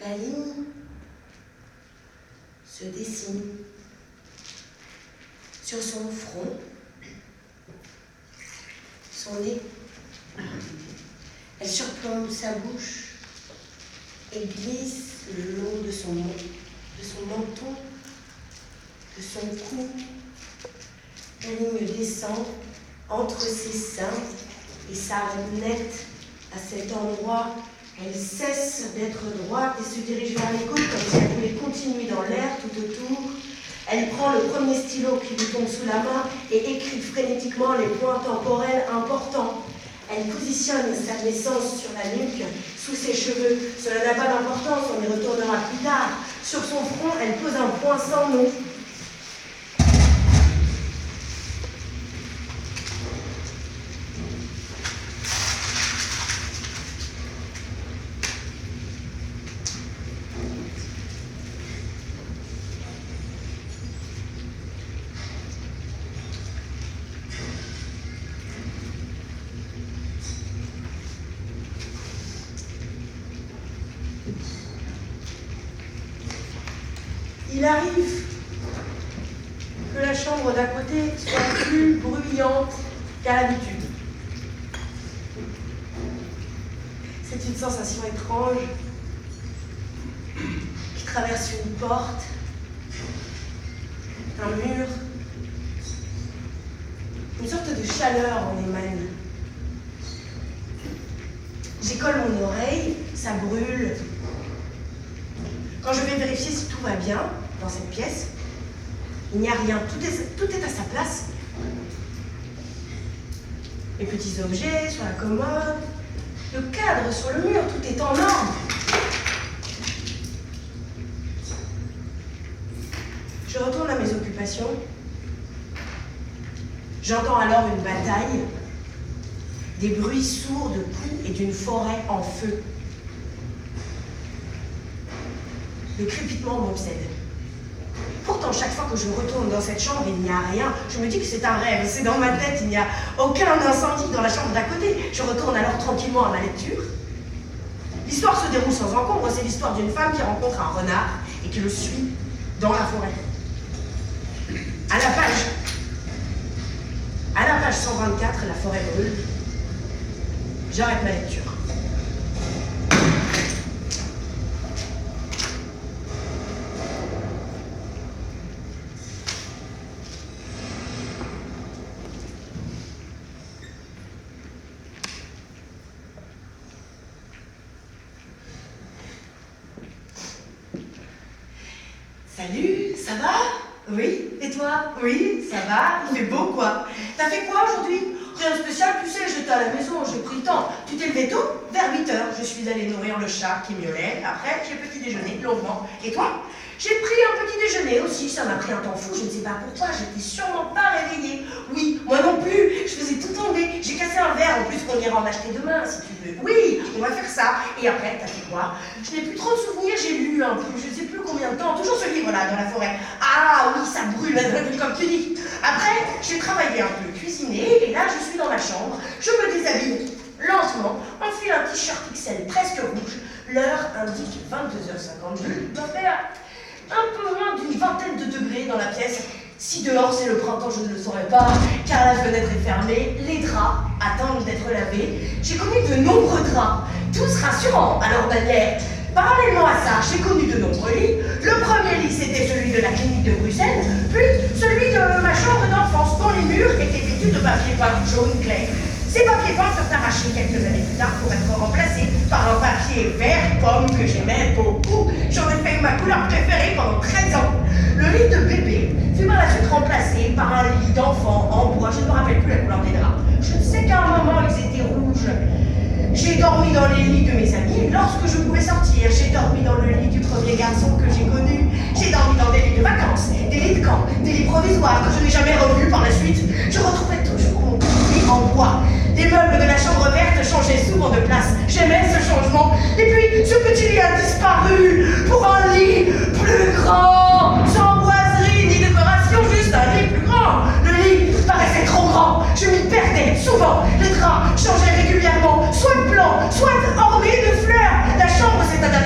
La ligne se dessine sur son front, son nez. Elle surplombe sa bouche et glisse le long de son menton, de son cou. La ligne descend entre ses seins et s'arrête net à cet endroit. Elle cesse d'être droite et se dirige vers les côtes comme si elle voulait continuer dans l'air tout autour. Elle prend le premier stylo qui lui tombe sous la main et écrit frénétiquement les points temporels importants. Elle positionne sa naissance sur la nuque, sous ses cheveux. Cela n'a pas d'importance, on y retournera plus tard. Sur son front, elle pose un point sans nom. Il arrive que la chambre d'à côté soit plus bruyante qu'à l'habitude. C'est une sensation étrange qui traverse une porte, un mur. Une sorte de chaleur en émane. J'écolle mon oreille, ça brûle. Quand je vais vérifier si tout va bien dans cette pièce, il n'y a rien, tout est à sa place. Les petits objets sur la commode, le cadre sur le mur, tout est en ordre. Je retourne à mes occupations. J'entends alors une bataille, des bruits sourds de coups et d'une forêt en feu. Le crépitement m'obsède. Pourtant, chaque fois que je retourne dans cette chambre, il n'y a rien. Je me dis que c'est un rêve, c'est dans ma tête, il n'y a aucun incendie dans la chambre d'à côté. Je retourne alors tranquillement à ma lecture. L'histoire se déroule sans encombre, c'est l'histoire d'une femme qui rencontre un renard et qui le suit dans la forêt. À la page 124, la forêt brûle. J'arrête ma lecture. Salut, ça va? Oui, et toi? Oui, ça va, il fait beau quoi. T'as fait quoi aujourd'hui? Rien de spécial, tu sais, j'étais à la maison, j'ai pris le temps. Tu t'es levé tôt? Vers 8 h, je suis allée nourrir le chat qui miaulait. Après, j'ai petit déjeuner, longuement. Et toi? J'ai pris un petit déjeuner aussi, ça m'a pris un temps fou, je ne sais pas pourquoi, j'étais sûrement pas réveillée. Oui, moi non plus, je faisais tout tomber. J'ai cassé un verre, en plus qu'on ira en acheter demain, si tu veux. Oui, on va faire ça. Et après, t'as fait quoi? Je n'ai plus trop de souvenirs, j'ai lu un peu, je ne sais plus combien de temps, toujours ce livre-là, dans la forêt. Ah oui, ça brûle, comme tu dis. Après, j'ai travaillé un peu, cuisiné, et là, je suis dans ma chambre, je me déshabille lentement, enfile un t-shirt XL presque rouge. L'heure indique 22 h 52, il doit faire un peu moins d'une vingtaine de degrés dans la pièce. Si dehors c'est le printemps, je ne le saurais pas, car la fenêtre est fermée, les draps attendent d'être lavés. J'ai connu de nombreux draps, tous rassurants à leur manière. Parallèlement à ça, j'ai connu de nombreux lits. Le premier lit, c'était celui de la clinique de Bruxelles, puis celui de ma chambre d'enfance, dont les murs étaient vêtus de papier peint jaune clair. Ces papiers peints furent arrachés quelques années plus tard pour être remplacés par un papier vert pomme que j'aimais beaucoup. J'en ai fait ma couleur préférée pendant 13 ans. Le lit de bébé fut par la suite remplacé par un lit d'enfant en bois. Je ne me rappelle plus la couleur des draps. Je ne sais qu'à un moment, ils étaient rouges. J'ai dormi dans les lits de mes amis lorsque je pouvais sortir. J'ai dormi dans le lit du premier garçon que j'ai connu. J'ai dormi dans des lits de vacances, des lits de camp, des lits provisoires que je n'ai jamais revus par la suite. Je retrouvais toujours mon lit en bois. Les meubles de la chambre verte changeaient souvent de place. J'aimais ce changement. Et puis, ce petit lit a disparu pour un lit plus grand, sans boiserie ni décoration, juste un lit plus grand. Le lit paraissait trop grand. Je m'y perdais souvent. Les draps changeaient régulièrement, soit blancs, soit ornés de fleurs. La chambre s'est adaptée